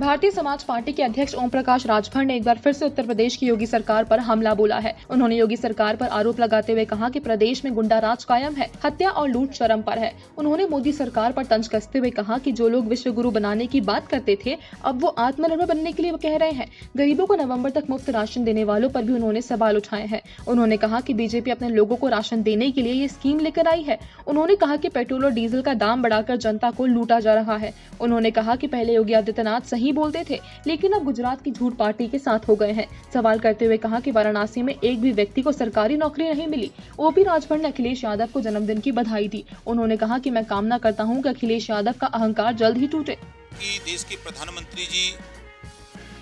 Bharatiya Samaj party के अध्यक्ष ओम प्रकाश राजभर ने एक बार फिर से उत्तर प्रदेश की योगी सरकार पर हमला बोला है। उन्होंने योगी सरकार पर आरोप लगाते हुए कहा कि प्रदेश में गुंडा राज कायम है, हत्या और लूट चरम पर है। उन्होंने मोदी सरकार पर तंज कसते हुए कहा कि जो लोग विश्व गुरु बनाने की बात करते थे, अब वो आत्मनिर्भर बनने के लिए कह रहे हैं। गरीबों को नवम्बर तक मुफ्त राशन देने वालों पर भी उन्होंने सवाल उठाए हैं। उन्होंने कहा कि बीजेपी अपने लोगों को राशन देने के लिए ये स्कीम लेकर आई है। उन्होंने कहा कि पेट्रोल और डीजल का दाम बढ़ाकर जनता को लूटा जा रहा है। उन्होंने कहा कि पहले योगी आदित्यनाथ सही बोलते थे, लेकिन अब गुजरात की झूठ पार्टी के साथ हो गए हैं। सवाल करते हुए कहा कि वाराणसी में एक भी व्यक्ति को सरकारी नौकरी नहीं मिली। ओपी राजभर ने अखिलेश यादव को जन्मदिन की बधाई दी। उन्होंने कहा कि मैं कामना करता हूं कि अखिलेश यादव का अहंकार जल्द ही टूटे। कि देश के प्रधानमंत्री जी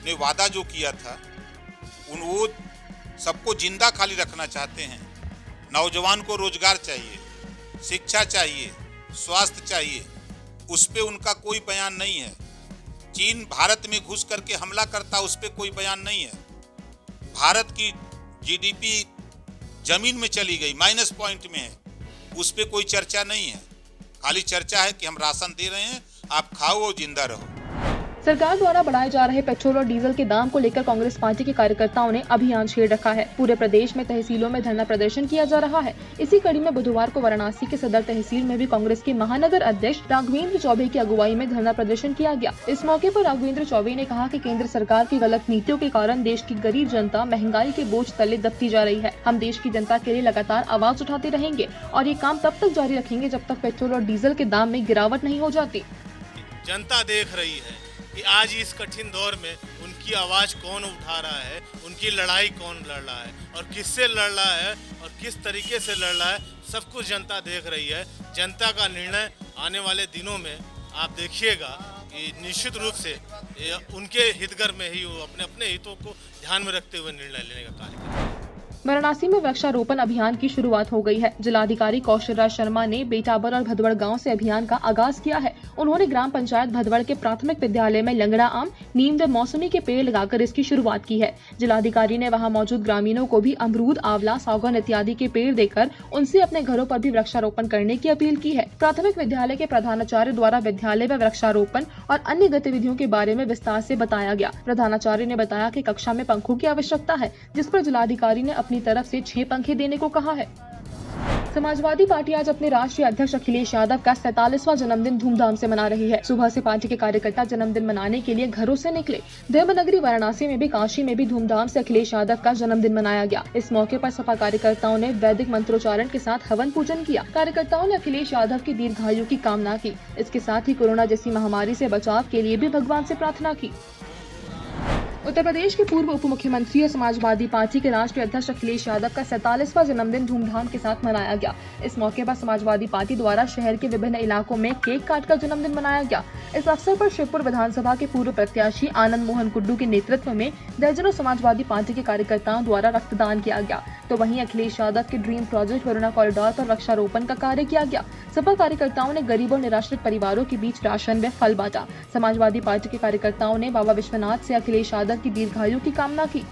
ने वादा जो किया था, वो सबको जिंदा खाली रखना चाहते हैं। नौजवान को रोजगार चाहिए, शिक्षा चाहिए, स्वास्थ्य चाहिए, उस पे उनका कोई बयान नहीं है। चीन भारत में घुस करके हमला करता, उस पे कोई बयान नहीं है। भारत की जीडीपी जमीन में चली गई, माइनस पॉइंट में है, उस पे कोई चर्चा नहीं है। खाली चर्चा है कि हम राशन दे रहे हैं, आप खाओ और जिंदा रहो। सरकार द्वारा बढ़ाए जा रहे पेट्रोल और डीजल के दाम को लेकर कांग्रेस पार्टी के कार्यकर्ताओं ने अभियान छेड़ रखा है। पूरे प्रदेश में तहसीलों में धरना प्रदर्शन किया जा रहा है। इसी कड़ी में बुधवार को वाराणसी के सदर तहसील में भी कांग्रेस के महानगर अध्यक्ष राघवेंद्र चौबे की अगुवाई में धरना प्रदर्शन किया गया। इस मौके पर राघवेंद्र चौबे ने कहा कि केंद्र सरकार की गलत नीतियों के कारण देश की गरीब जनता महंगाई के बोझ तले दबती जा रही है। हम देश की जनता के लिए लगातार आवाज उठाते रहेंगे और ये काम तब तक जारी रखेंगे जब तक पेट्रोल और डीजल के दाम में गिरावट नहीं हो जाती। जनता देख रही है कि आज इस कठिन दौर में उनकी आवाज़ कौन उठा रहा है, उनकी लड़ाई कौन लड़ रहा है और किससे लड़ रहा है और किस तरीके से लड़ रहा है, सब कुछ जनता देख रही है। जनता का निर्णय आने वाले दिनों में आप देखिएगा कि निश्चित रूप से उनके हितगर में ही वो अपने हितों को ध्यान में रखते हुए निर्णय लेने का कार्य करेंगे। वाराणसी में वृक्षारोपण अभियान की शुरुआत हो गई है। जिलाधिकारी कौशल राज शर्मा ने बेटाबर और भदवड़ गांव से अभियान का आगाज किया है। उन्होंने ग्राम पंचायत भदवड़ के प्राथमिक विद्यालय में लंगड़ा आम, नीम व मौसमी के पेड़ लगाकर इसकी शुरुआत की है। जिलाधिकारी ने वहां मौजूद ग्रामीणों को भी अमरूद, आंवला, सागौन इत्यादि के पेड़ देकर उनसे अपने घरों पर भी वृक्षारोपण करने की अपील की है। प्राथमिक विद्यालय के प्रधानाचार्य द्वारा विद्यालय में वृक्षारोपण और अन्य गतिविधियों के बारे में विस्तार से बताया गया। प्रधानाचार्य ने बताया कि कक्षा में पंखों की आवश्यकता है, जिस पर जिलाधिकारी ने अपनी तरफ से 6 पंखे देने को कहा है। समाजवादी पार्टी आज अपने राष्ट्रीय अध्यक्ष अखिलेश यादव का 47वां जन्मदिन धूमधाम से मना रही है। सुबह से पार्टी के कार्यकर्ता जन्मदिन मनाने के लिए घरों से निकले। धर्मनगरी वाराणसी में भी, काशी में भी धूमधाम से अखिलेश यादव का जन्मदिन मनाया गया। इस मौके पर सपा कार्यकर्ताओं ने वैदिक मंत्रोच्चारण के साथ हवन पूजन किया। कार्यकर्ताओं ने अखिलेश यादव की दीर्घायु की कामना की। इसके साथ ही कोरोना जैसी महामारी से बचाव के लिए भी भगवान से प्रार्थना की। उत्तर प्रदेश के पूर्व उप मुख्यमंत्री और समाजवादी पार्टी के राष्ट्रीय अध्यक्ष अखिलेश यादव का 47वां जन्मदिन धूमधाम के साथ मनाया गया। इस मौके पर समाजवादी पार्टी द्वारा शहर के विभिन्न इलाकों में केक काटकर जन्मदिन मनाया गया। इस अवसर पर शिवपुर विधानसभा के पूर्व प्रत्याशी आनंद मोहन कुड्डू के नेतृत्व में दर्जनों समाजवादी पार्टी के कार्यकर्ताओं द्वारा रक्तदान किया गया। तो वहीं अखिलेश यादव के ड्रीम प्रोजेक्ट वरुणा कॉरिडोर पर वृक्षारोपण का कार्य किया गया। सपा कार्यकर्ताओं ने गरीब और निराश्रित परिवारों के बीच राशन व फल बांटा। समाजवादी पार्टी के कार्यकर्ताओं ने बाबा विश्वनाथ से अखिलेश यादव की दीर्घायु की कामना की।